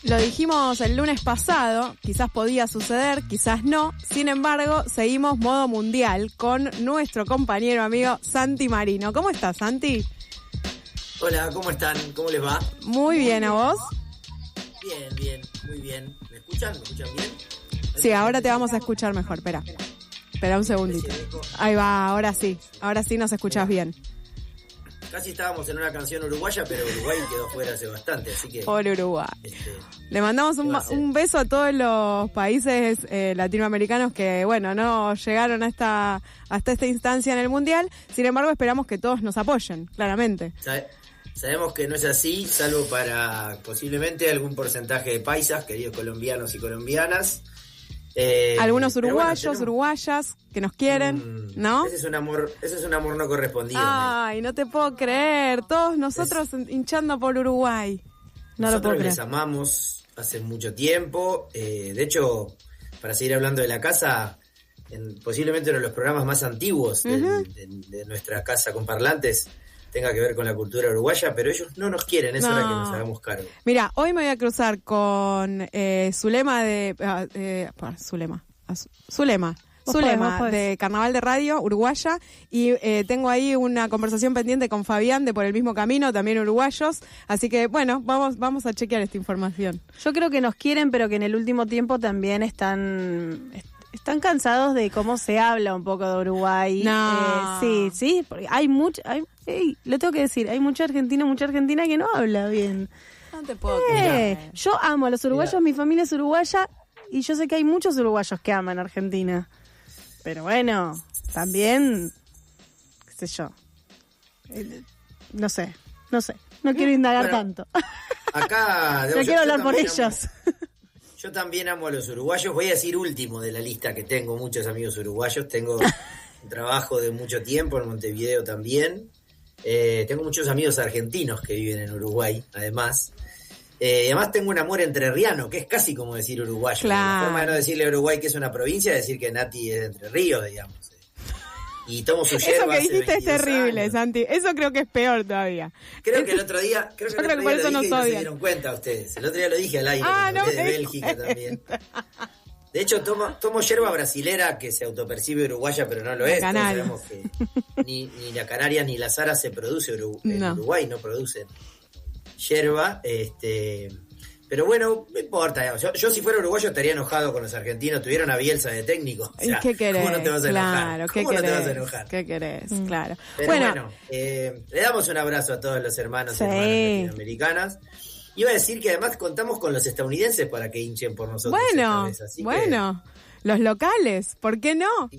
Lo dijimos el lunes pasado, quizás podía suceder, quizás no. Sin embargo, seguimos modo mundial con nuestro compañero amigo Santi Marino. ¿Cómo estás, Santi? Hola, ¿cómo están? ¿Cómo les va? Muy bien, ¿a vos? Bien, muy bien. ¿Me escuchan? ¿Me escuchan bien? Sí, ahora te vamos a escuchar mejor, Espera un segundito. Ahí va, ahora sí nos escuchás bien. Casi estábamos en una canción uruguaya, pero Uruguay quedó fuera hace bastante, así que... Por Uruguay. Le mandamos un beso a todos los países latinoamericanos que, bueno, no llegaron hasta esta instancia en el Mundial. Sin embargo, esperamos que todos nos apoyen, claramente. Sabemos que no es así, salvo para posiblemente algún porcentaje de paisas, queridos colombianos y colombianas. Algunos uruguayos, uruguayas que nos quieren, ¿no? Ese es un amor no correspondido. Ay, no te puedo creer. Todos nosotros hinchando por Uruguay. No lo puedo creer. Les amamos hace mucho tiempo. De hecho, para seguir hablando de la casa, posiblemente uno de los programas más antiguos de nuestra casa con parlantes tenga que ver con la cultura uruguaya, pero ellos no nos quieren, es hora que nos hagamos cargo. Mira, hoy me voy a cruzar con Zulema de Carnaval de Radio, uruguaya, y tengo ahí una conversación pendiente con Fabián de Por el Mismo Camino, también uruguayos, así que bueno, vamos a chequear esta información. Yo creo que nos quieren, pero que en el último tiempo también están cansados de cómo se habla un poco de Uruguay. No. Sí, porque lo tengo que decir, hay mucha argentina que no habla bien. No te puedo creer. Yo amo a los uruguayos, mi familia es uruguaya y yo sé que hay muchos uruguayos que aman Argentina. Pero bueno, también, qué sé yo, no sé, no quiero indagar tanto. Acá no quiero hablar por ellos. Yo también amo a los uruguayos. Voy a decir último de la lista que tengo muchos amigos uruguayos. Tengo un trabajo de mucho tiempo en Montevideo también. Tengo muchos amigos argentinos que viven en Uruguay, además. Además tengo un amor entrerriano, que es casi como decir uruguayo. Claro. La forma de no decirle a Uruguay que es una provincia es decir que Nati es de Entre Ríos, digamos. Y tomo su yerba. Eso que dijiste es terrible, años. Santi. Eso creo que es peor todavía. Creo que el otro día, por eso lo dije y no se odian. dieron cuenta ustedes. El otro día lo dije al aire, no de Bélgica también. De hecho, tomo yerba brasilera que se autopercibe uruguaya, pero no lo es. Todos sabemos que ni la canaria ni la zara se produce en Uruguay, no producen yerba. Pero bueno, no importa. Yo si fuera uruguayo estaría enojado con los argentinos. Tuvieron a Bielsa de técnico. O sea, ¿qué querés? ¿Cómo no te vas a enojar? Claro, ¿Cómo no te vas a enojar? ¿Qué querés? Claro. Pero bueno, le damos un abrazo a todos los hermanos y hermanas latinoamericanas. Iba a decir que además contamos con los estadounidenses para que hinchen por nosotros. Los locales, ¿por qué no?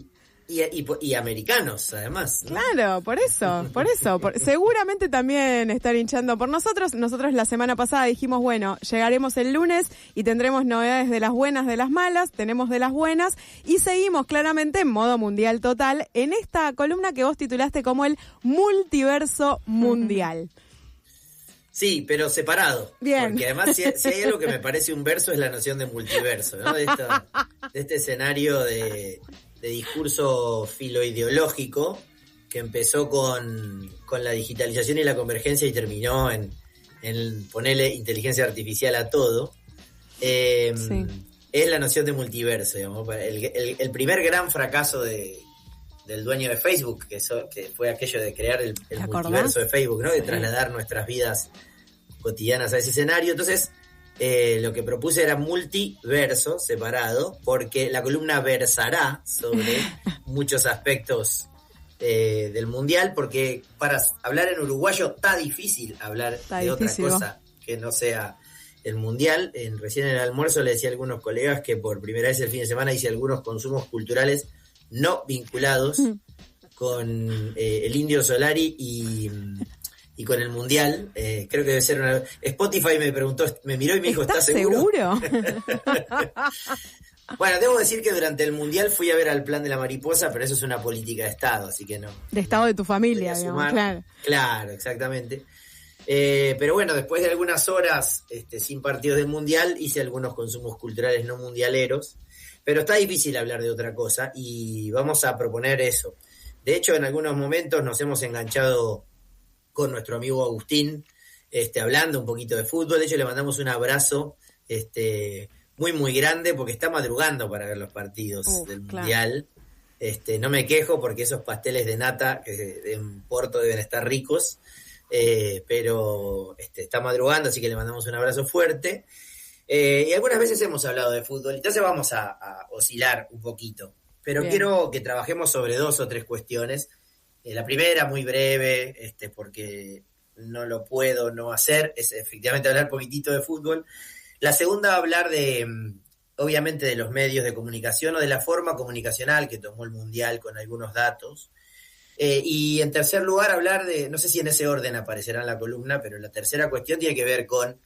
Y americanos, además, ¿no? Claro, por eso. Seguramente también están hinchando por nosotros. Nosotros la semana pasada dijimos, bueno, llegaremos el lunes y tendremos novedades de las buenas, de las malas, tenemos de las buenas, y seguimos claramente en modo mundial total en esta columna que vos titulaste como el multiverso mundial. Sí, pero separado. Bien. Porque además si hay algo que me parece un verso es la noción de multiverso, ¿no? De este escenario de discurso filoideológico que empezó con la digitalización y la convergencia y terminó en ponerle inteligencia artificial a todo. Es la noción de multiverso, digamos. El primer gran fracaso del dueño de Facebook, que fue aquello de crear el multiverso de Facebook, ¿no? De trasladar nuestras vidas cotidianas a ese escenario. Entonces, lo que propuse era multiverso, separado, porque la columna versará sobre muchos aspectos del mundial, porque para hablar en uruguayo está difícil hablar de otra cosa que no sea el mundial. Recién en el almuerzo le decía a algunos colegas que por primera vez el fin de semana hice algunos consumos culturales no vinculados con el Indio Solari y con el mundial. Creo que debe ser Spotify me miró y me dijo, ¿estás seguro? Bueno, debo decir que durante el mundial fui a ver al Plan de la Mariposa, pero eso es una política de Estado, así que no. De Estado de tu familia, digamos, claro. Claro, exactamente. Pero bueno, después de algunas horas sin partidos del mundial, hice algunos consumos culturales no mundialeros, pero está difícil hablar de otra cosa y vamos a proponer eso. De hecho, en algunos momentos nos hemos enganchado con nuestro amigo Agustín, hablando un poquito de fútbol. De hecho, le mandamos un abrazo muy, muy grande, porque está madrugando para ver los partidos del Mundial. No me quejo porque esos pasteles de nata en Porto deben estar ricos, pero está madrugando, así que le mandamos un abrazo fuerte. Y algunas veces hemos hablado de fútbol, entonces vamos a oscilar un poquito, pero bien. Quiero que trabajemos sobre 2 o 3 cuestiones. La primera, muy breve, porque no lo puedo no hacer, es efectivamente hablar poquitito de fútbol. La segunda, hablar obviamente de los medios de comunicación o de la forma comunicacional que tomó el Mundial con algunos datos. Y en tercer lugar, hablar de, no sé si en ese orden aparecerá en la columna, pero la tercera cuestión tiene que ver con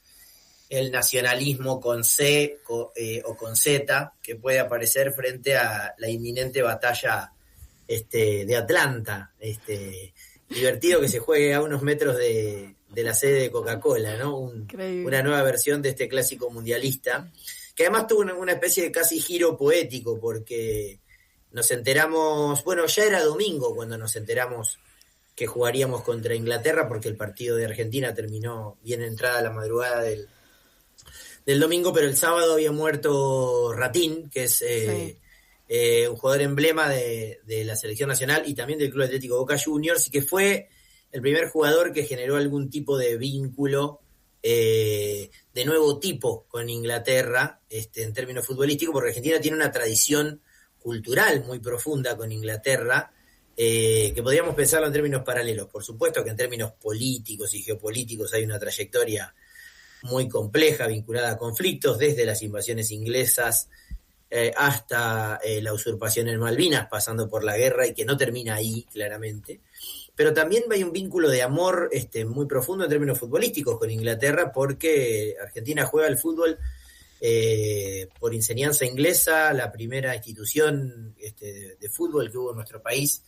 el nacionalismo con C o con Z, que puede aparecer frente a la inminente batalla de Atlanta. Divertido que se juegue a unos metros de la sede de Coca-Cola, ¿no? Una nueva versión de este clásico mundialista, que además tuvo una especie de casi giro poético, porque nos enteramos, bueno, ya era domingo cuando nos enteramos que jugaríamos contra Inglaterra, porque el partido de Argentina terminó bien entrada la madrugada del domingo, pero el sábado había muerto Ratín, que es un jugador emblema de la selección nacional y también del Club Atlético Boca Juniors, y que fue el primer jugador que generó algún tipo de vínculo de nuevo tipo con Inglaterra, en términos futbolísticos, porque Argentina tiene una tradición cultural muy profunda con Inglaterra, que podríamos pensarlo en términos paralelos. Por supuesto que en términos políticos y geopolíticos hay una trayectoria muy compleja, vinculada a conflictos, desde las invasiones inglesas hasta la usurpación en Malvinas, pasando por la guerra, y que no termina ahí, claramente. Pero también hay un vínculo de amor muy profundo en términos futbolísticos con Inglaterra, porque Argentina juega al fútbol por enseñanza inglesa. La primera institución de fútbol que hubo en nuestro país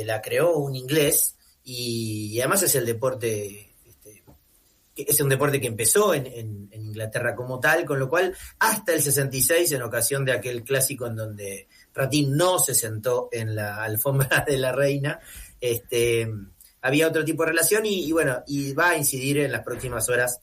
la creó un inglés, y además es el deporte, es un deporte que empezó en Inglaterra como tal, con lo cual hasta el 66, en ocasión de aquel clásico en donde Ratín no se sentó en la alfombra de la reina, había otro tipo de relación, y bueno, y va a incidir en las próximas horas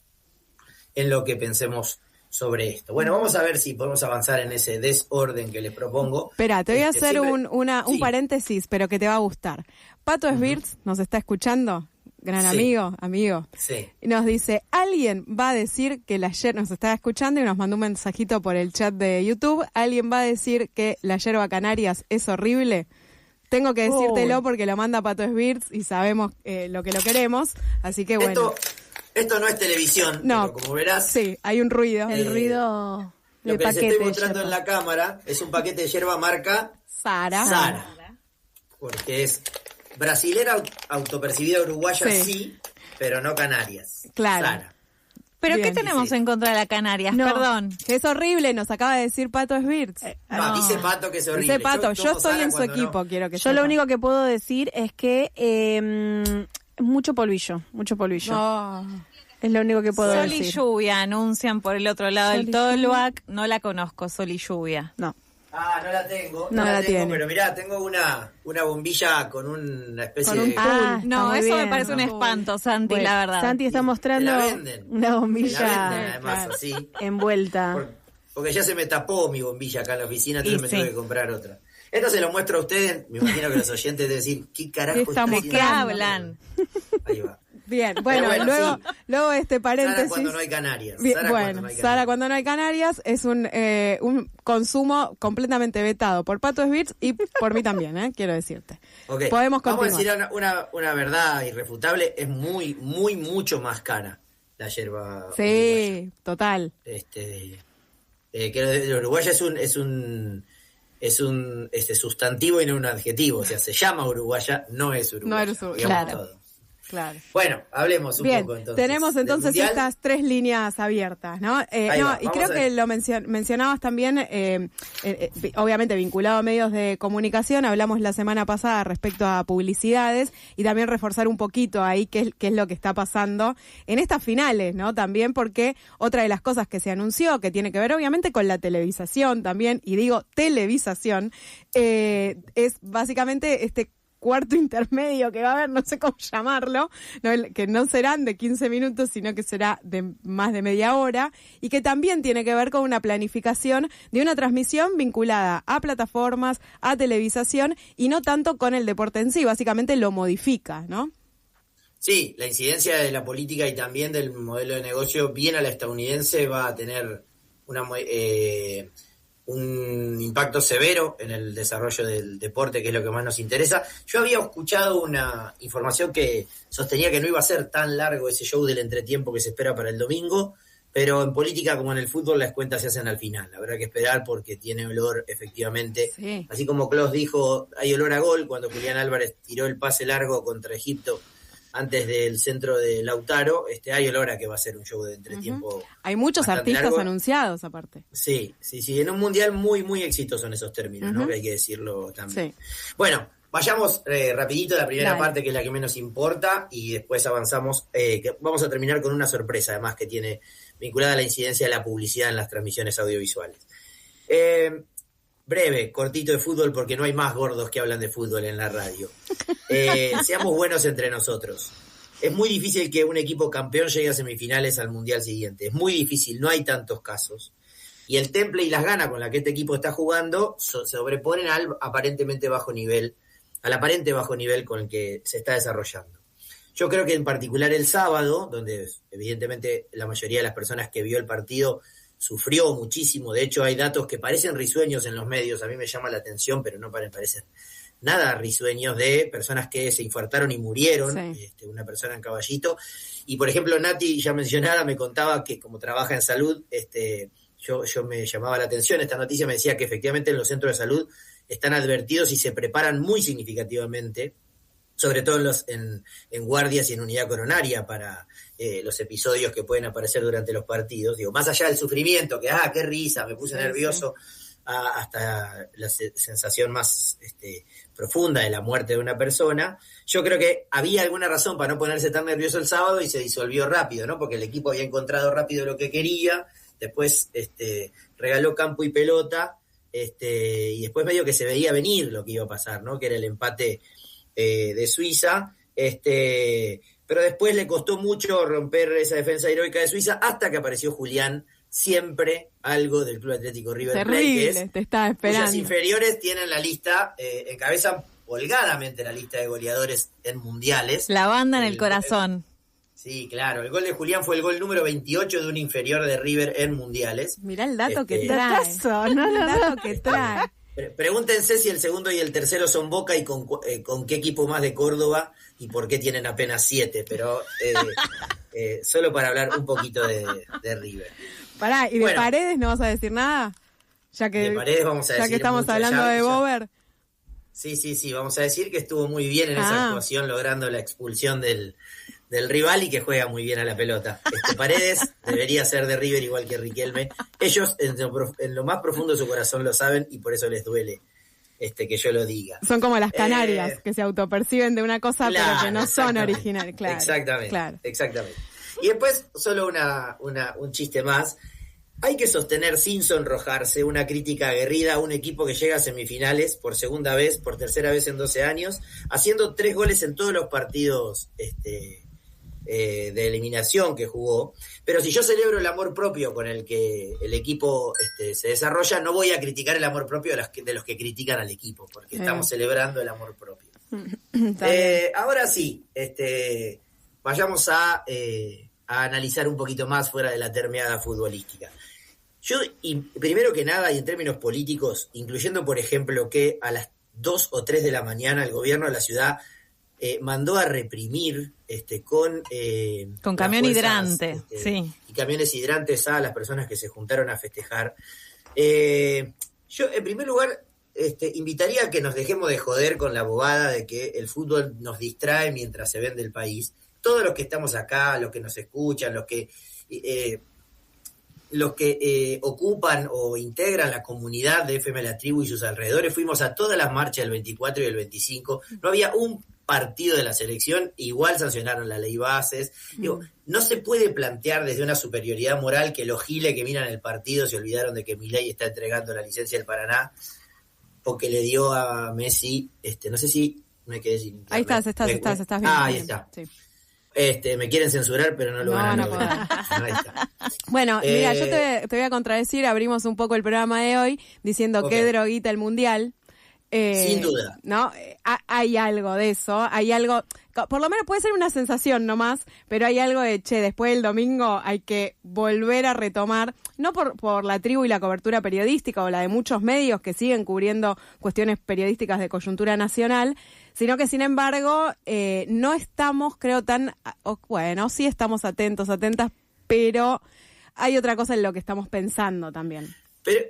en lo que pensemos sobre esto. Bueno, vamos a ver si podemos avanzar en ese desorden que les propongo. Espera, te voy a hacer un paréntesis, pero que te va a gustar. Pato Sbirz nos está escuchando, gran amigo. Sí. Nos dice, alguien va a decir que la yerba, nos está escuchando y nos mandó un mensajito por el chat de YouTube, alguien va a decir que la yerba Canarias es horrible. Tengo que decírtelo porque lo manda Pato Sbirz y sabemos lo que lo queremos, así que bueno. Esto no es televisión, no, pero como verás... Sí, hay un ruido. El ruido del paquete. Lo que les estoy mostrando en la cámara es un paquete de yerba marca Sara. Porque es brasilera autopercibida uruguaya, sí, pero no Canarias. Claro. Sara. ¿Pero qué tenemos en contra de la Canarias? No, perdón. Que es horrible, nos acaba de decir Pato Sbirz. No, dice Pato que es horrible. Dice Pato, yo estoy en su equipo, quiero que yo lo único que puedo decir es que mucho polvillo. Oh. Es lo único que puedo Sol decir. y lluvia anuncian por el otro lado del Tolhuac. No la conozco, Sol y lluvia. No. No la tengo. No la tengo, tiene. pero mirá, tengo una bombilla con una especie de... No, eso bien. me parece un espanto, Santi, Bueno, la verdad. Santi está mostrando Te la venden. una bombilla La venden, además, así. envuelta. Porque ya se me tapó mi bombilla acá en la oficina, entonces me tuve que comprar otra. Esto se lo muestro a ustedes, me imagino que los oyentes deben decir, ¿qué carajo estamos ¿De qué hablan? Ahí va. Bien, bueno, luego este paréntesis. Sara cuando no hay Canarias. Bien, Sara cuando no hay Canarias es un consumo completamente vetado por Pato Sbirz y por mí también, quiero decirte. Okay. Podemos continuar. Vamos a decir una verdad irrefutable, es mucho más cara la yerba. Sí, total. Que el uruguaya es un sustantivo y no un adjetivo, o sea, se llama uruguaya, no es uruguaya. No es uruguaya, claro. Bueno, hablemos un poco entonces. Tenemos entonces estas 3 líneas abiertas, ¿no? Y creo que lo mencionabas también, obviamente vinculado a medios de comunicación, hablamos la semana pasada respecto a publicidades y también reforzar un poquito ahí qué es lo que está pasando en estas finales, ¿no? También porque otra de las cosas que se anunció, que tiene que ver obviamente con la televisación también, y digo televisación, es básicamente cuarto intermedio que va a haber, no sé cómo llamarlo, que no serán de 15 minutos, sino que será de más de media hora, y que también tiene que ver con una planificación de una transmisión vinculada a plataformas, a televisación, y no tanto con el deporte en sí, básicamente lo modifica, ¿no? Sí, la incidencia de la política y también del modelo de negocio bien a la estadounidense va a tener un impacto severo en el desarrollo del deporte, que es lo que más nos interesa. Yo había escuchado una información que sostenía que no iba a ser tan largo ese show del entretiempo que se espera para el domingo, pero en política como en el fútbol las cuentas se hacen al final. Habrá que esperar porque tiene olor, efectivamente. Sí. Así como Kloss dijo, hay olor a gol cuando Julián Álvarez tiró el pase largo contra Egipto antes del centro de Lautaro, hay olor a que va a ser un show de entretiempo. Hay muchos artistas largo. Anunciados aparte. Sí, en un mundial muy, muy exitoso en esos términos, ¿no? Que hay que decirlo también. Sí. Bueno, vayamos rapidito a la primera parte, que es la que menos importa, y después avanzamos, que vamos a terminar con una sorpresa, además, que tiene vinculada a la incidencia de la publicidad en las transmisiones audiovisuales. Breve, cortito de fútbol, porque no hay más gordos que hablan de fútbol en la radio. Seamos buenos entre nosotros. Es muy difícil que un equipo campeón llegue a semifinales al mundial siguiente. Es muy difícil, no hay tantos casos. Y el temple y las ganas con la que este equipo está jugando se sobreponen al aparente bajo nivel con el que se está desarrollando. Yo creo que en particular el sábado, donde evidentemente la mayoría de las personas que vio el partido sufrió muchísimo. De hecho, hay datos que parecen risueños en los medios, a mí me llama la atención, pero no parecen nada risueños, de personas que se infartaron y murieron, sí. Una persona en Caballito. Y, por ejemplo, Nati, ya mencionada, me contaba que como trabaja en salud, yo me llamaba la atención, esta noticia me decía que efectivamente en los centros de salud están advertidos y se preparan muy significativamente, sobre todo en guardias y en unidad coronaria, para los episodios que pueden aparecer durante los partidos. Digo, más allá del sufrimiento, que qué risa, me puse nervioso, hasta la sensación más profunda de la muerte de una persona, yo creo que había alguna razón para no ponerse tan nervioso el sábado y se disolvió rápido, ¿no? Porque el equipo había encontrado rápido lo que quería, después regaló campo y pelota, y después medio que se veía venir lo que iba a pasar, ¿no? Que era el empate de Suiza, pero después le costó mucho romper esa defensa heroica de Suiza hasta que apareció Julián, siempre algo del Club Atlético River Plate, que es, te estaba esperando. Cuyas inferiores tienen la lista, encabezan holgadamente la lista de goleadores en mundiales. La banda en el corazón. Sí, claro, el gol de Julián fue el gol número 28 de un inferior de River en mundiales. Mirá el dato que trae. El dato que trae. Pregúntense si el segundo y el tercero son Boca y con qué equipo más de Córdoba y por qué tienen apenas 7, pero solo para hablar un poquito de River. Pará, ¿y de Paredes no vas a decir nada? Ya que, de Paredes vamos a decir, ya que estamos hablando de Bober. Sí, vamos a decir que estuvo muy bien en esa actuación, logrando la expulsión del rival y que juega muy bien a la pelota. Paredes debería ser de River igual que Riquelme. Ellos en lo más profundo de su corazón lo saben y por eso les duele que yo lo diga. Son como las Canarias, que se autoperciben de una cosa, claro, pero que no son originales. Claro, exactamente. Y después, solo un chiste más. Hay que sostener sin sonrojarse una crítica aguerrida a un equipo que llega a semifinales por segunda vez, por tercera vez en 12 años, haciendo 3 goles en todos los partidos de eliminación que jugó. Pero si yo celebro el amor propio con el que el equipo se desarrolla, no voy a criticar el amor propio de los que critican al equipo, porque estamos celebrando el amor propio. Ahora sí, vayamos a analizar un poquito más fuera de la termeada futbolística. Yo, y primero que nada, y en términos políticos, incluyendo, por ejemplo, que a las 2 o 3 de la mañana el gobierno de la ciudad mandó a reprimir con camión hidrante, sí. Y camiones hidrantes a las personas que se juntaron a festejar. Yo, en primer lugar, invitaría a que nos dejemos de joder con la bobada de que el fútbol nos distrae mientras se vende el país. Todos los que estamos acá, los que nos escuchan, los que ocupan o integran la comunidad de FM La Tribu y sus alrededores, fuimos a todas las marchas del 24 y el 25, no había un partido de la selección, igual sancionaron la ley bases. Digo, no se puede plantear desde una superioridad moral que los giles que miran el partido se olvidaron de que Milei está entregando la licencia del Paraná o que le dio a Messi, no sé si Me quedé sin internet. Ahí estás bien. Ahí está. Sí. Me quieren censurar, pero no lo van a lograr. Ahí está. Bueno, mira, yo te voy a contradecir, abrimos un poco el programa de hoy diciendo que droguita el Mundial. Sin duda. ¿No? Hay algo de eso, hay algo, por lo menos puede ser una sensación nomás, pero hay algo de, después del domingo hay que volver a retomar, no por la tribu y la cobertura periodística o la de muchos medios que siguen cubriendo cuestiones periodísticas de coyuntura nacional, sino que sin embargo no estamos, creo, bueno, sí estamos atentas, pero hay otra cosa en lo que estamos pensando también.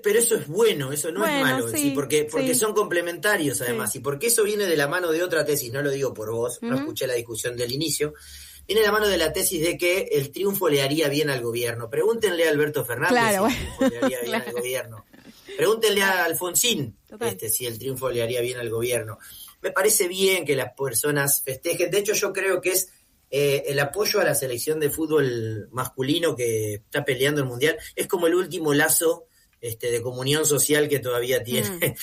Pero eso es bueno, eso no es malo, sí, porque son complementarios además, y porque eso viene de la mano de otra tesis, no lo digo por vos, no escuché la discusión del inicio, viene de la mano de la tesis de que el triunfo le haría bien al gobierno. Pregúntenle a Alberto Fernández si el triunfo le haría bien al gobierno. Pregúntenle a Alfonsín si el triunfo le haría bien al gobierno. Me parece bien que las personas festejen, de hecho yo creo que es el apoyo a la selección de fútbol masculino que está peleando el Mundial, es como el último lazo de comunión social que todavía tiene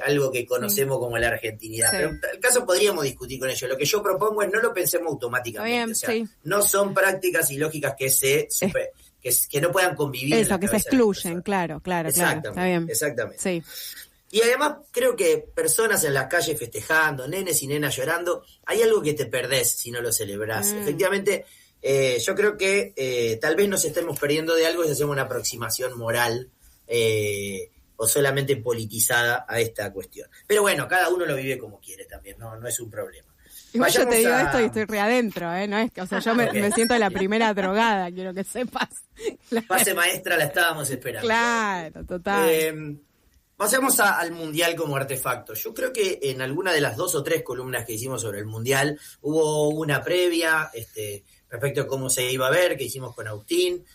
algo que conocemos como la argentinidad. Sí. Pero en el caso podríamos discutir con ello. Lo que yo propongo es no lo pensemos automáticamente. Bien, no son prácticas ilógicas que no puedan convivir. Eso, que se excluyen, claro. Exactamente, está bien. Exactamente. Sí. Y además creo que personas en las calles festejando, nenes y nenas llorando, hay algo que te perdés si no lo celebrás. Efectivamente, yo creo que tal vez nos estemos perdiendo de algo si hacemos una aproximación moral o solamente politizada a esta cuestión. Pero bueno, cada uno lo vive como quiere también, no es un problema. Igual yo te digo esto y estoy readentro, no es que, o sea, yo me siento la primera drogada, quiero que sepas. Claro. Pase maestra, la estábamos esperando. Claro, total. Pasemos al Mundial como artefacto. Yo creo que en alguna de las 2 o 3 columnas que hicimos sobre el Mundial hubo una previa respecto a cómo se iba a ver, que hicimos con Agustín.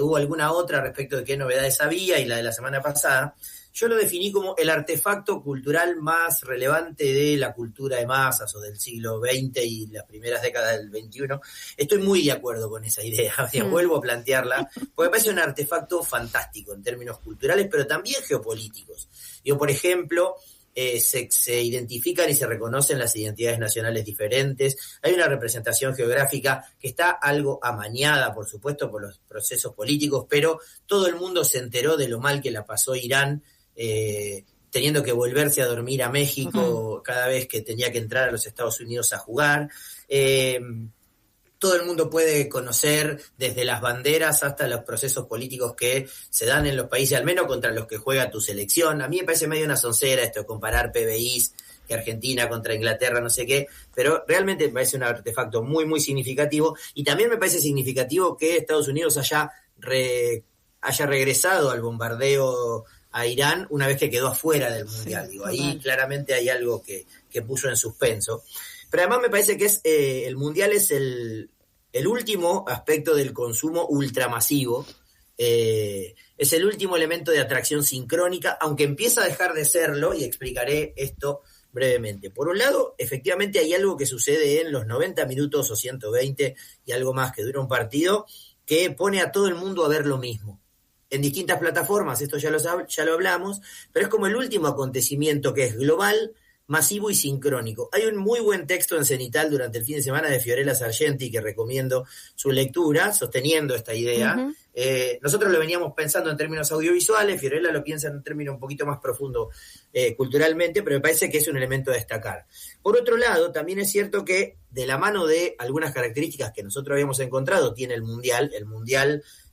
Hubo alguna otra respecto de qué novedades había, y la de la semana pasada. Yo lo definí como el artefacto cultural más relevante de la cultura de masas o del siglo XX y las primeras décadas del XXI. Estoy muy de acuerdo con esa idea, vuelvo a plantearla, porque me parece un artefacto fantástico en términos culturales, pero también geopolíticos. Por ejemplo, se identifican y se reconocen las identidades nacionales diferentes, hay una representación geográfica que está algo amañada, por supuesto, por los procesos políticos, pero todo el mundo se enteró de lo mal que la pasó Irán, teniendo que volverse a dormir a México cada vez que tenía que entrar a los Estados Unidos a jugar. Todo el mundo puede conocer desde las banderas hasta los procesos políticos que se dan en los países, al menos contra los que juega tu selección. A mí me parece medio una soncera esto de comparar PBIs, que Argentina contra Inglaterra, no sé qué, pero realmente me parece un artefacto muy, muy significativo, y también me parece significativo que Estados Unidos haya regresado al bombardeo a Irán una vez que quedó afuera del Mundial. Ahí claramente hay algo que puso en suspenso. Pero además me parece que el Mundial es el último aspecto del consumo ultramasivo, es el último elemento de atracción sincrónica, aunque empieza a dejar de serlo, y explicaré esto brevemente. Por un lado, efectivamente hay algo que sucede en los 90 minutos o 120 y algo más que dura un partido, que pone a todo el mundo a ver lo mismo. En distintas plataformas, esto ya lo hablamos, pero es como el último acontecimiento que es global, masivo y sincrónico. Hay un muy buen texto en Cenital durante el fin de semana de Fiorella Sargenti que recomiendo su lectura, sosteniendo esta idea. Nosotros lo veníamos pensando en términos audiovisuales, Fiorella lo piensa en un término un poquito más profundo culturalmente, pero me parece que es un elemento a destacar. Por otro lado, también es cierto que de la mano de algunas características que nosotros habíamos encontrado, tiene el Mundial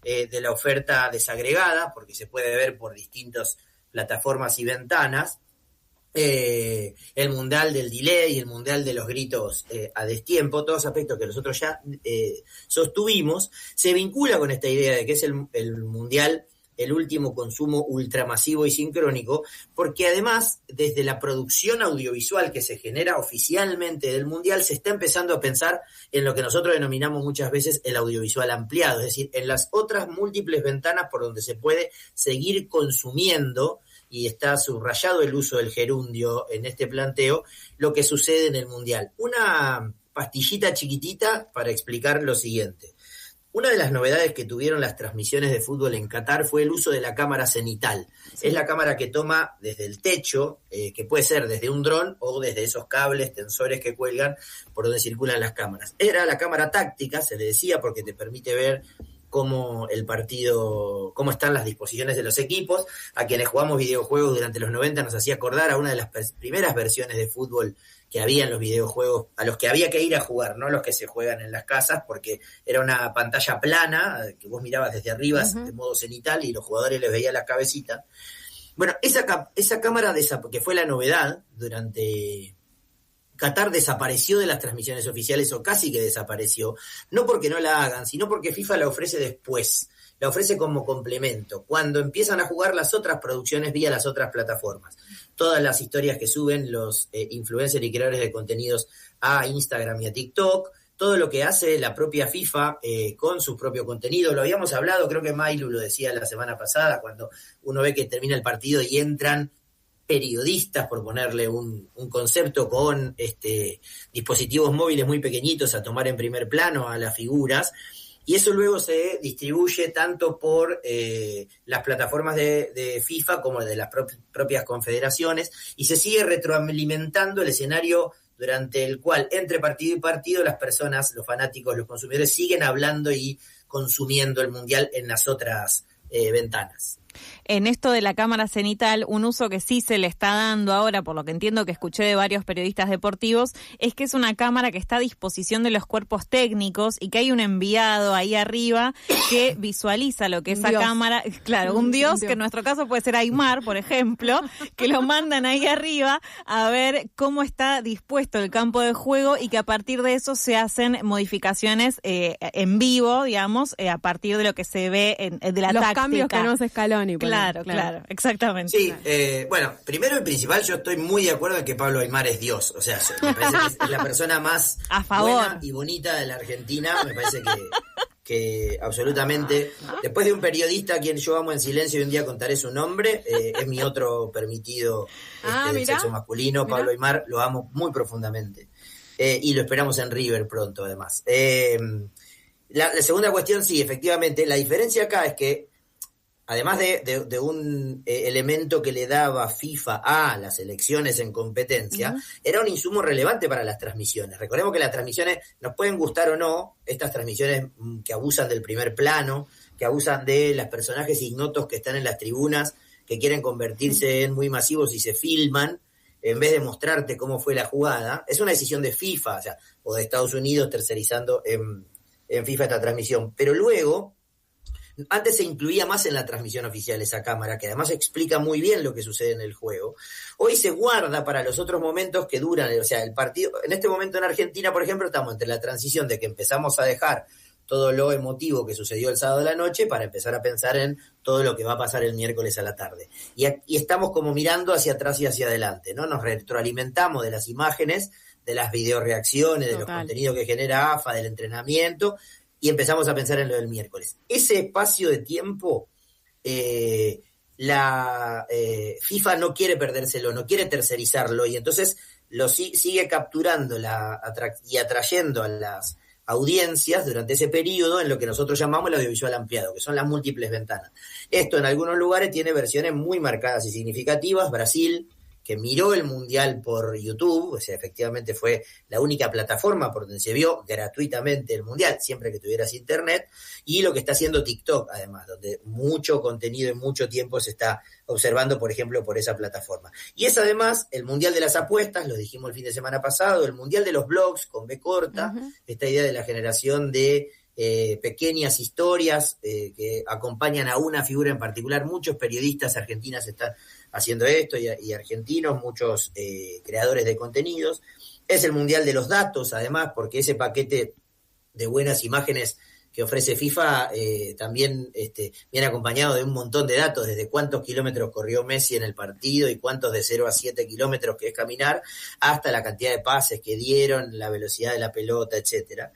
de la oferta desagregada, porque se puede ver por distintas plataformas y ventanas, el Mundial del delay, el Mundial de los gritos a destiempo, todos aspectos que nosotros ya sostuvimos, se vincula con esta idea de que es el Mundial el último consumo ultramasivo y sincrónico, porque además desde la producción audiovisual que se genera oficialmente del Mundial se está empezando a pensar en lo que nosotros denominamos muchas veces el audiovisual ampliado, es decir, en las otras múltiples ventanas por donde se puede seguir consumiendo, y está subrayado el uso del gerundio en este planteo, lo que sucede en el Mundial. Una pastillita chiquitita para explicar lo siguiente. Una de las novedades que tuvieron las transmisiones de fútbol en Qatar fue el uso de la cámara cenital. Sí. Es la cámara que toma desde el techo, que puede ser desde un dron o desde esos cables, tensores que cuelgan por donde circulan las cámaras. Era la cámara táctica, se le decía, porque te permite ver cómo el partido, cómo están las disposiciones de los equipos. A quienes jugamos videojuegos durante los 90 nos hacía acordar a una de las primeras versiones de fútbol que había en los videojuegos, a los que había que ir a jugar, no los que se juegan en las casas, porque era una pantalla plana que vos mirabas desde arriba de modo cenital y los jugadores les veían la cabecita. Bueno, esa cámara que fue la novedad durante Qatar, desapareció de las transmisiones oficiales, o casi que desapareció, no porque no la hagan, sino porque FIFA la ofrece después, la ofrece como complemento, cuando empiezan a jugar las otras producciones vía las otras plataformas. Todas las historias que suben los influencers y creadores de contenidos a Instagram y a TikTok, todo lo que hace la propia FIFA con su propio contenido. Lo habíamos hablado, creo que Mailu lo decía la semana pasada, cuando uno ve que termina el partido y entran periodistas, por ponerle un concepto, con dispositivos móviles muy pequeñitos a tomar en primer plano a las figuras, y eso luego se distribuye tanto por las plataformas de FIFA como de las propias confederaciones, y se sigue retroalimentando el escenario durante el cual, entre partido y partido, las personas, los fanáticos, los consumidores, siguen hablando y consumiendo el Mundial en las otras ventanas. En esto de la cámara cenital, un uso que sí se le está dando ahora, por lo que entiendo que escuché de varios periodistas deportivos, es que es una cámara que está a disposición de los cuerpos técnicos y que hay un enviado ahí arriba que visualiza lo que esa cámara, claro, un dios, que en nuestro caso puede ser Aymar, por ejemplo, que lo mandan ahí arriba a ver cómo está dispuesto el campo de juego y que a partir de eso se hacen modificaciones en vivo, digamos, a partir de lo que se ve de la táctica. Los cambios que no se Scaloni. Claro, exactamente. Sí, bueno, primero y principal, yo estoy muy de acuerdo en que Pablo Aymar es Dios. O sea, me parece que es la persona más buena y bonita de la Argentina. Me parece que absolutamente. Después de un periodista a quien yo amo en silencio y un día contaré su nombre, es mi otro permitido del sexo masculino. Pablo Aymar, lo amo muy profundamente. Y lo esperamos en River pronto, además. La segunda cuestión, sí, efectivamente. La diferencia acá es que además de un elemento que le daba FIFA a las elecciones en competencia, era un insumo relevante para las transmisiones. Recordemos que las transmisiones nos pueden gustar o no, estas transmisiones que abusan del primer plano, que abusan de los personajes ignotos que están en las tribunas, que quieren convertirse en muy masivos y se filman, en vez de mostrarte cómo fue la jugada. Es una decisión de FIFA, o de Estados Unidos tercerizando en FIFA esta transmisión. Pero luego, antes se incluía más en la transmisión oficial esa cámara, que además explica muy bien lo que sucede en el juego. Hoy se guarda para los otros momentos que duran, o sea, el partido. En este momento en Argentina, por ejemplo, estamos entre la transición de que empezamos a dejar todo lo emotivo que sucedió el sábado de la noche para empezar a pensar en todo lo que va a pasar el miércoles a la tarde. Y estamos como mirando hacia atrás y hacia adelante, ¿no? Nos retroalimentamos de las imágenes, de las videoreacciones, de los contenidos que genera AFA, del entrenamiento, y empezamos a pensar en lo del miércoles. Ese espacio de tiempo, la FIFA no quiere perdérselo, no quiere tercerizarlo, y entonces lo sigue capturando y atrayendo a las audiencias durante ese periodo en lo que nosotros llamamos el audiovisual ampliado, que son las múltiples ventanas. Esto en algunos lugares tiene versiones muy marcadas y significativas. Brasil, que miró el Mundial por YouTube, o sea, efectivamente fue la única plataforma por donde se vio gratuitamente el Mundial, siempre que tuvieras internet, y lo que está haciendo TikTok, además, donde mucho contenido y mucho tiempo se está observando, por ejemplo, por esa plataforma. Y es además el Mundial de las apuestas, lo dijimos el fin de semana pasado, el Mundial de los blogs, con B corta, esta idea de la generación de pequeñas historias que acompañan a una figura en particular. Muchos periodistas argentinos están haciendo esto y argentinos, muchos creadores de contenidos. Es el Mundial de los datos, además, porque ese paquete de buenas imágenes que ofrece FIFA también viene acompañado de un montón de datos, desde cuántos kilómetros corrió Messi en el partido y cuántos de 0 a 7 kilómetros que es caminar, hasta la cantidad de pases que dieron, la velocidad de la pelota, etcétera.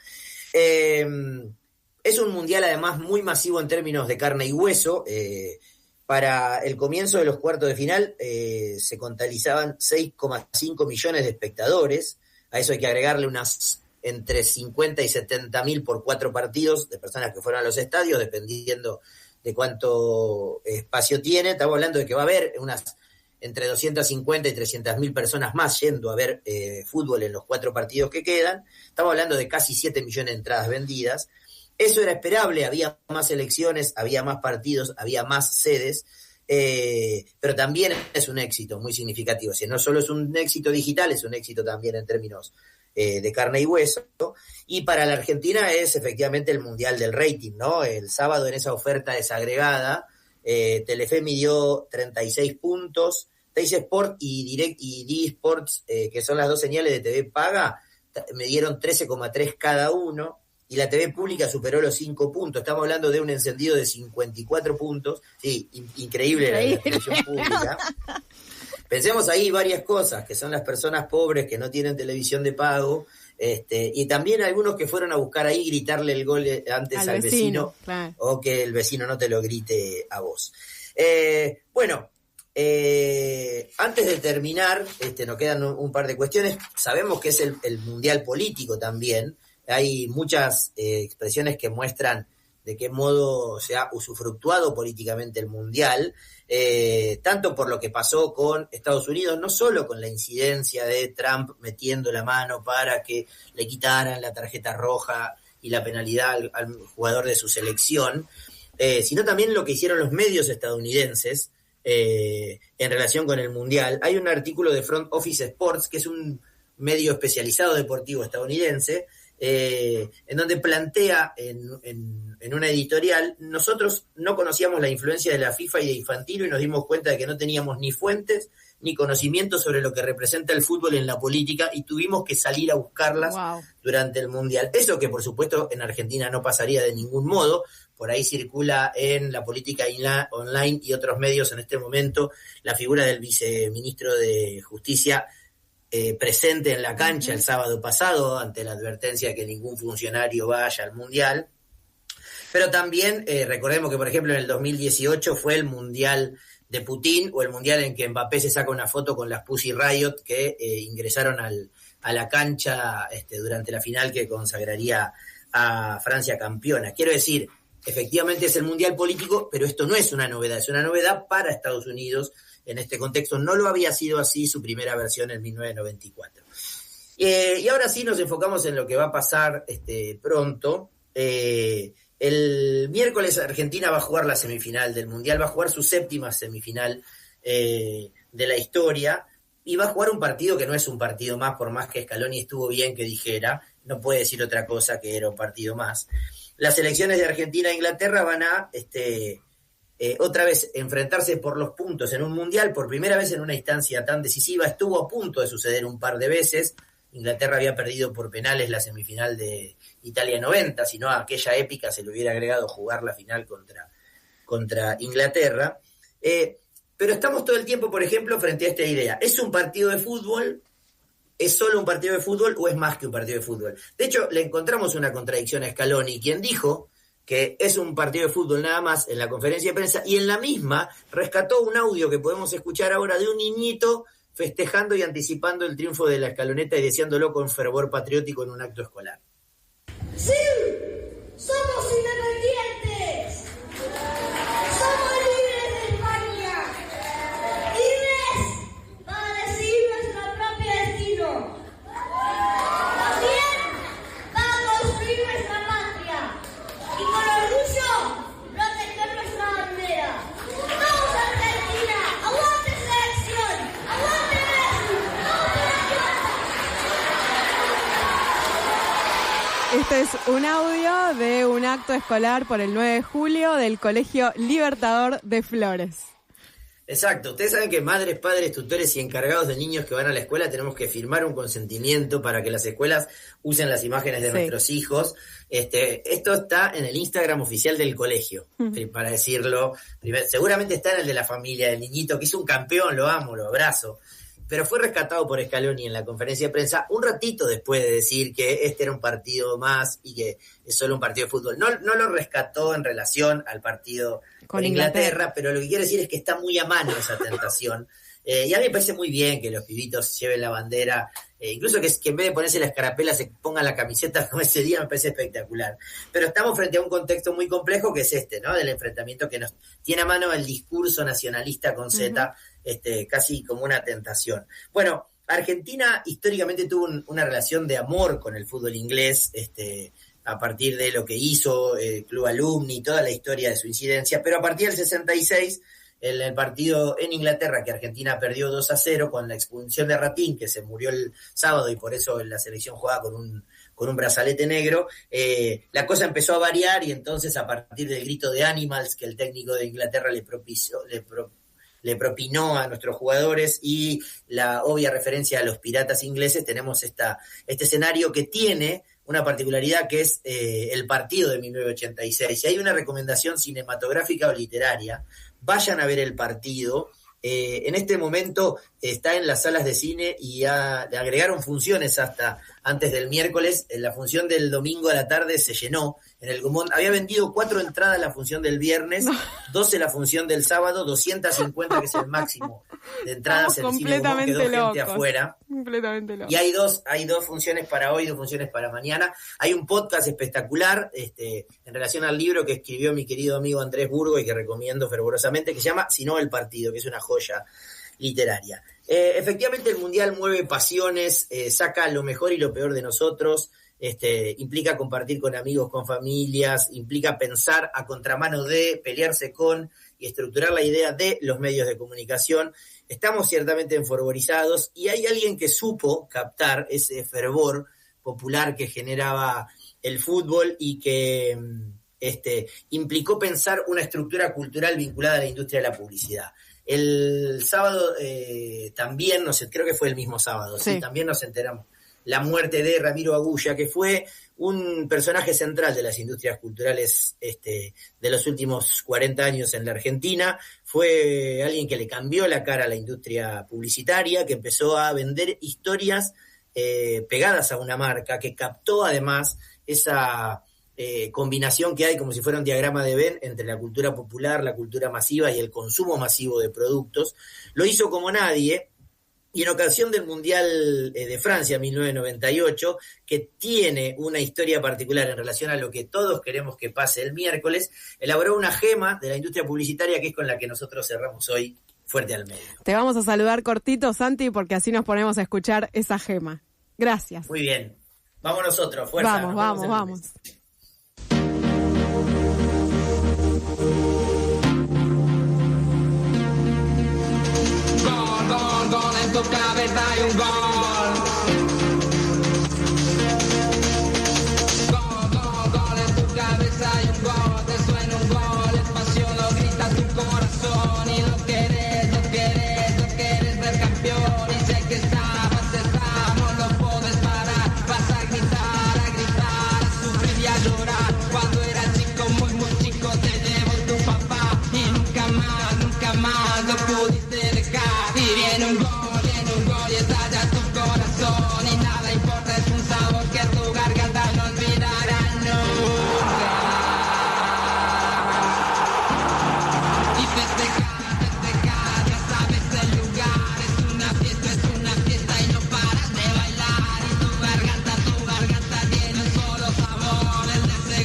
Es un mundial además muy masivo en términos de carne y hueso. Para el comienzo de los cuartos de final se contabilizaban 6,5 millones de espectadores. A eso hay que agregarle unas entre 50 y 70.000 por 4 partidos de personas que fueron a los estadios, dependiendo de cuánto espacio tiene. Estamos hablando de que va a haber unas entre 250 y 300.000 personas más yendo a ver fútbol en los 4 partidos que quedan. Estamos hablando de casi 7 millones de entradas vendidas. Eso era esperable, había más elecciones, había más partidos, había más sedes, pero también es un éxito muy significativo. O sea, no solo es un éxito digital, es un éxito también en términos de carne y hueso. Y para la Argentina es efectivamente el mundial del rating, ¿no? El sábado en esa oferta desagregada, Telefe midió 36 puntos, Teis Sport y D Sports, que son las 2 señales de TV paga, me dieron 13,3 cada uno, y la TV pública superó los 5 puntos. Estamos hablando de un encendido de 54 puntos. Sí, increíble la televisión pública. Pensemos ahí varias cosas, que son las personas pobres que no tienen televisión de pago, y también algunos que fueron a buscar ahí gritarle el gol antes al vecino, claro. O que el vecino no te lo grite a vos. Antes de terminar, nos quedan un par de cuestiones. Sabemos que es el mundial político también. Hay muchas expresiones que muestran de qué modo se ha usufructuado políticamente el mundial, tanto por lo que pasó con Estados Unidos, no solo con la incidencia de Trump metiendo la mano para que le quitaran la tarjeta roja y la penalidad al jugador de su selección, sino también lo que hicieron los medios estadounidenses en relación con el mundial. Hay un artículo de Front Office Sports, que es un medio especializado deportivo estadounidense, en donde plantea en una editorial: nosotros no conocíamos la influencia de la FIFA y de Infantino y nos dimos cuenta de que no teníamos ni fuentes ni conocimiento sobre lo que representa el fútbol en la política y tuvimos que salir a buscarlas durante el Mundial. Eso que por supuesto en Argentina no pasaría de ningún modo. Por ahí circula en la política online y otros medios en este momento la figura del viceministro de Justicia, presente en la cancha el sábado pasado ante la advertencia de que ningún funcionario vaya al Mundial. Pero también recordemos que, por ejemplo, en el 2018 fue el Mundial de Putin, o el Mundial en que Mbappé se saca una foto con las Pussy Riot que ingresaron a la cancha durante la final que consagraría a Francia campeona. Quiero decir, efectivamente es el Mundial político, pero esto no es una novedad, es una novedad para Estados Unidos. En este contexto no lo había sido así su primera versión en 1994. Y ahora sí nos enfocamos en lo que va a pasar pronto. El miércoles Argentina va a jugar la semifinal del Mundial, va a jugar su 7ª semifinal de la historia, y va a jugar un partido que no es un partido más, por más que Scaloni estuvo bien que dijera, no puede decir otra cosa que era un partido más. Las selecciones de Argentina e Inglaterra van a otra vez enfrentarse por los puntos en un mundial, por primera vez en una instancia tan decisiva. Estuvo a punto de suceder un par de veces. Inglaterra había perdido por penales la semifinal de Italia 90, si no a aquella épica se le hubiera agregado jugar la final contra Inglaterra. Pero estamos todo el tiempo, por ejemplo, frente a esta idea. ¿Es un partido de fútbol? ¿Es solo un partido de fútbol o es más que un partido de fútbol? De hecho, le encontramos una contradicción a Scaloni, quien dijo que es un partido de fútbol nada más en la conferencia de prensa, y en la misma rescató un audio que podemos escuchar ahora de un niñito festejando y anticipando el triunfo de la Escaloneta y deseándolo con fervor patriótico en un acto escolar. ¡Sí! ¡Somos independientes! ¡Somos libres de España! ¡Libres para decidir nuestro propio destino! También para construir nuestra patria y con orgullo proteger nuestra bandera. ¡Vamos Argentina! ¡Aguante selección! ¡Aguante Messi! Este es un audio de un acto escolar por el 9 de julio del Colegio Libertador de Flores. Exacto. Ustedes saben que madres, padres, tutores y encargados de niños que van a la escuela tenemos que firmar un consentimiento para que las escuelas usen las imágenes de nuestros hijos. Esto está en el Instagram oficial del colegio, para decirlo. Seguramente está en el de la familia del niñito, que es un campeón, lo amo, lo abrazo. Pero fue rescatado por Scaloni en la conferencia de prensa un ratito después de decir que este era un partido más y que es solo un partido de fútbol. No lo rescató en relación al partido con Inglaterra, pero lo que quiero decir es que está muy a mano esa tentación. Y a mí me parece muy bien que los pibitos lleven la bandera, incluso que en vez de ponerse la escarapela se pongan la camiseta como ese día, me parece espectacular. Pero estamos frente a un contexto muy complejo que es ¿no? Del enfrentamiento que nos tiene a mano el discurso nacionalista con Z, casi como una tentación. Bueno, Argentina históricamente tuvo una relación de amor con el fútbol inglés, a partir de lo que hizo el Club Alumni, toda la historia de su incidencia, pero a partir del 66, en el partido en Inglaterra, que Argentina perdió 2-0 con la expulsión de Ratín, que se murió el sábado y por eso la selección jugaba con un brazalete negro, la cosa empezó a variar y entonces a partir del grito de Animals que el técnico de Inglaterra le propinó a nuestros jugadores y la obvia referencia a los piratas ingleses, tenemos este escenario que tiene una particularidad que es el partido de 1986. Si hay una recomendación cinematográfica o literaria, vayan a ver el partido. En este momento está en las salas de cine y le agregaron funciones hasta antes del miércoles. La función del domingo a la tarde se llenó en el Gomón. Había vendido 4 entradas la función del viernes, 12 la función del sábado, 250 que es el máximo de entradas en el cine Gomón, quedó gente afuera. Completamente loco. Y hay dos funciones para hoy, 2 funciones para mañana. Hay un podcast espectacular en relación al libro que escribió mi querido amigo Andrés Burgo y que recomiendo fervorosamente, que se llama Si no el partido, que es una joya literaria. Efectivamente el Mundial mueve pasiones, saca lo mejor y lo peor de nosotros, implica compartir con amigos, con familias, implica pensar a contramano de, pelearse con y estructurar la idea de los medios de comunicación. Estamos ciertamente enfervorizados y hay alguien que supo captar ese fervor popular que generaba el fútbol y que implicó pensar una estructura cultural vinculada a la industria de la publicidad. El sábado también, creo que fue el mismo sábado, sí, también nos enteramos la muerte de Ramiro Agulla, que fue un personaje central de las industrias culturales de los últimos 40 años en la Argentina. Fue alguien que le cambió la cara a la industria publicitaria, que empezó a vender historias pegadas a una marca, que captó además esa combinación que hay como si fuera un diagrama de Venn entre la cultura popular, la cultura masiva y el consumo masivo de productos. Lo hizo como nadie. Y en ocasión del Mundial de Francia, 1998, que tiene una historia particular en relación a lo que todos queremos que pase el miércoles, elaboró una gema de la industria publicitaria que es con la que nosotros cerramos hoy Fuerte al Medio. Te vamos a saludar cortito, Santi, porque así nos ponemos a escuchar esa gema. Gracias. Muy bien. Vamos nosotros, fuerza. Vamos. Gol, en tu cabeza hay un gol. Gol, en tu cabeza hay un gol. Te suena un gol, es pasión, lo grita tu corazón. Y lo quieres ver campeón. Y sé que estamos, no puedes parar. Vas a gritar, a sufrir y a llorar. Cuando eras chico, muy chico, te llevó tu papá. Y nunca más lo pudiste dejar. Y viene un gol y estalla tu corazón. Y nada importa, es un sabor que tu garganta no olvidará nunca. Y festejar, ya sabes el lugar. Es una fiesta y no paras de bailar. Y tu garganta tiene un solo sabor. El de ese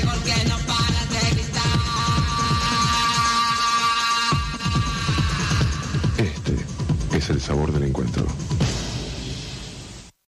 gol que no paras de gritar. Es el sabor del encuentro.